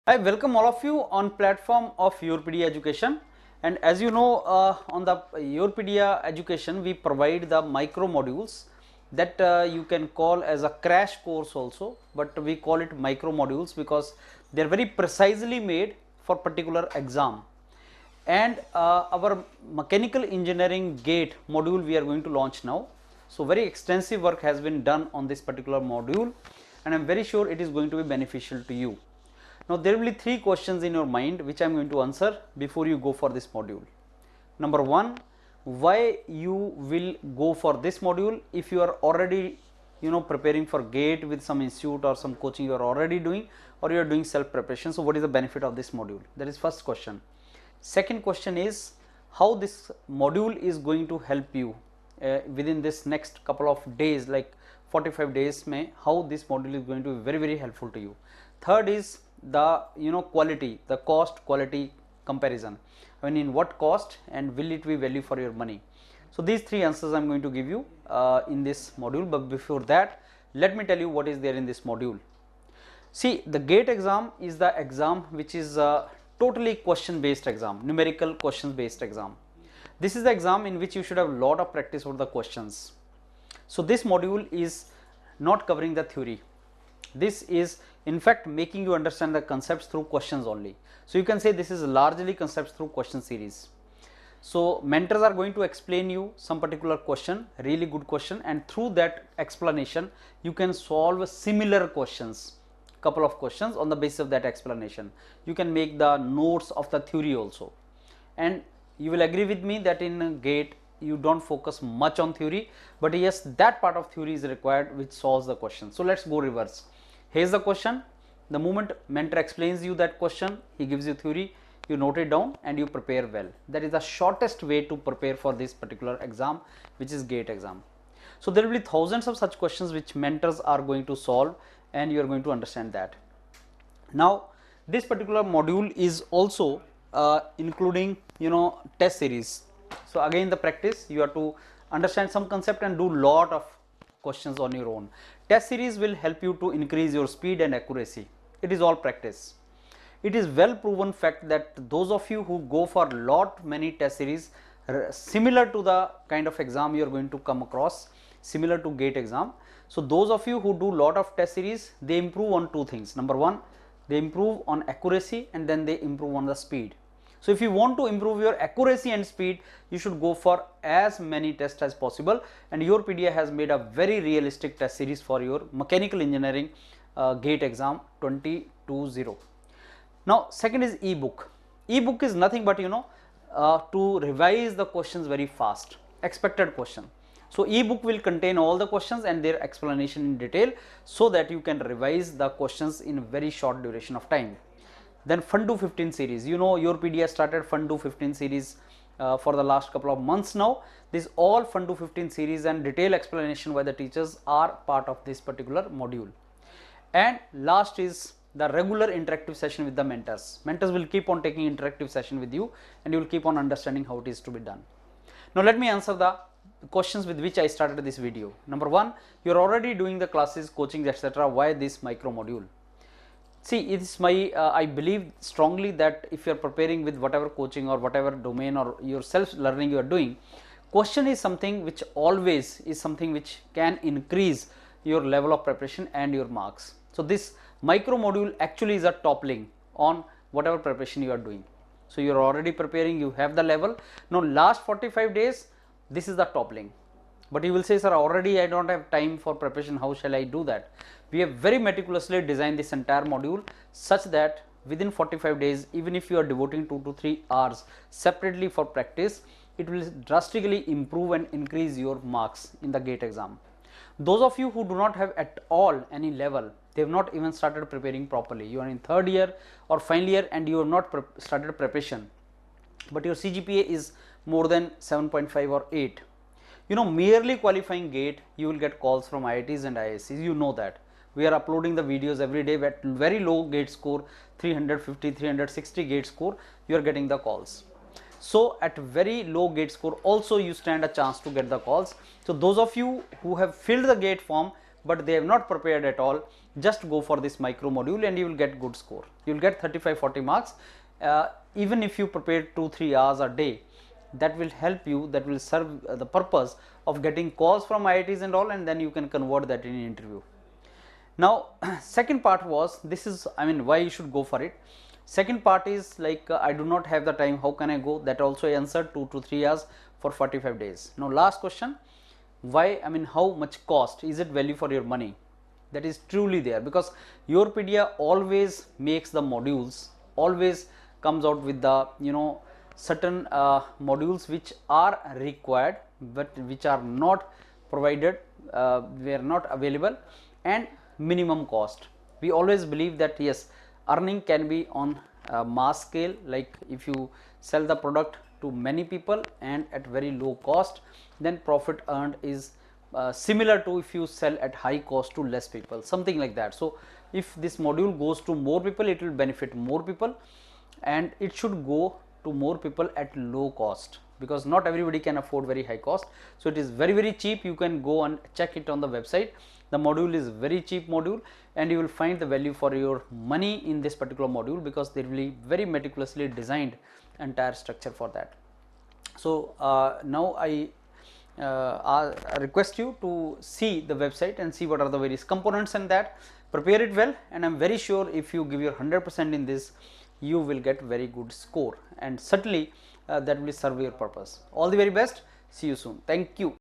I welcome all of you on platform of Yourpedia Education, and as you know on the Yourpedia Education we provide the micro modules that you can call as a crash course also, but we call it micro modules because they are very precisely made for particular exam. And our mechanical engineering gate module we are going to launch now. So very extensive work has been done on this particular module, and I am very sure it is going to be beneficial to you. Now there will be three questions in your mind which I am going to answer before you go for this module. Number one, why you will go for this module if you are already preparing for GATE with some institute or some coaching you are already doing, or you are doing self preparation. So what is the benefit of this module? That is first question. Second question is how this module is going to help you within this next couple of days, like 45 days may, how this module is going to be very helpful to you. Third is the quality, the cost quality comparison. I mean, in what cost and will it be value for your money? So these three answers I am going to give you in this module, but before that let me tell you what is there in this module. See, the GATE exam is the exam which is totally question based exam, numerical questions based exam. This is the exam in which you should have a lot of practice over the questions. So this module is not covering the theory. This is in fact making you understand the concepts through questions only. So you can say this is largely concepts through question series. So mentors are going to explain you some particular question, really good question, and through that explanation you can solve similar questions, couple of questions on the basis of that explanation. You can make the notes of the theory also, and you will agree with me that in GATE you don't focus much on theory, but yes, that part of theory is required which solves the question. So let's go reverse. Here's the question. The moment mentor explains you that question, he gives you theory, you note it down and you prepare well. That is the shortest way to prepare for this particular exam, which is GATE exam. So there will be thousands of such questions which mentors are going to solve, and you are going to understand that. Now this particular module is also including test series. So again the practice, you have to understand some concept and do lot of questions on your own. Test series will help you to increase your speed and accuracy. It is all practice. It is well proven fact that those of you who go for lot many test series similar to the kind of exam you are going to come across, similar to GATE exam. So those of you who do lot of test series, they improve on two things. Number one, they improve on accuracy, and then they improve on the speed. So if you want to improve your accuracy and speed, you should go for as many tests as possible, and Yourpedia has made a very realistic test series for your mechanical engineering GATE exam 2020. Now second is ebook. Ebook is nothing but to revise the questions very fast, expected question. So ebook will contain all the questions and their explanation in detail, so that you can revise the questions in very short duration of time. Then Fun2 15 series, Yourpedia started Fun2 15 series for the last couple of months now. This all Fun2 15 series and detailed explanation by the teachers are part of this particular module. And last is the regular interactive session with the mentors. Mentors will keep on taking interactive session with you, and you will keep on understanding how it is to be done. Now let me answer the questions with which I started this video. Number one, you are already doing the classes, coaching, etc. Why this micro module? See, it is my I believe strongly that if you are preparing with whatever coaching or whatever domain or your self learning you are doing, question is something which always is something which can increase your level of preparation and your marks. So this micro module actually is a toppling on whatever preparation you are doing. So you are already preparing, you have the level. Now last 45 days, this is the toppling. But you will say, sir, already I don't have time for preparation, how shall I do that? We have very meticulously designed this entire module such that within 45 days, even if you are devoting 2 to 3 hours separately for practice, it will drastically improve and increase your marks in the GATE exam. Those of you who do not have at all any level, they have not even started preparing properly. You are in third year or final year and you have not started preparation, but your CGPA is more than 7.5 or 8. Merely qualifying GATE, you will get calls from IITs and IIScs. You know that. We are uploading the videos every day at very low GATE score, 350, 360 GATE score, you are getting the calls. So at very low GATE score also you stand a chance to get the calls. So those of you who have filled the GATE form, but they have not prepared at all, just go for this micro module and you will get good score. You will get 35-40 marks. Even if you prepare 2-3 hours a day, that will help you, that will serve the purpose of getting calls from IITs and all, and then you can convert that in an interview. Now second part was, this is, I mean, why you should go for it. Second part is like, I do not have the time, how can I go? That also I answered, 2 to 3 hours for 45 days. Now last question, why, I mean, how much cost, is it value for your money? That is truly there, because Yourpedia always makes the modules, always comes out with the, you know, certain modules which are required but which are not provided, they are not available, and minimum cost. We always believe that yes, earning can be on a mass scale, like if you sell the product to many people and at very low cost, then profit earned is similar to if you sell at high cost to less people, something like that. So if this module goes to more people, it will benefit more people, and it should go to more people at low cost, because not everybody can afford very high cost. So it is very cheap. You can go and check it on the website. The module is very cheap module, and you will find the value for your money in this particular module, because there will be very meticulously designed entire structure for that. So now I request you to see the website and see what are the various components, and that prepare it well, and I am very sure if you give your 100% in this, you will get very good score, and certainly that will serve your purpose. All the very best. See you soon. Thank you.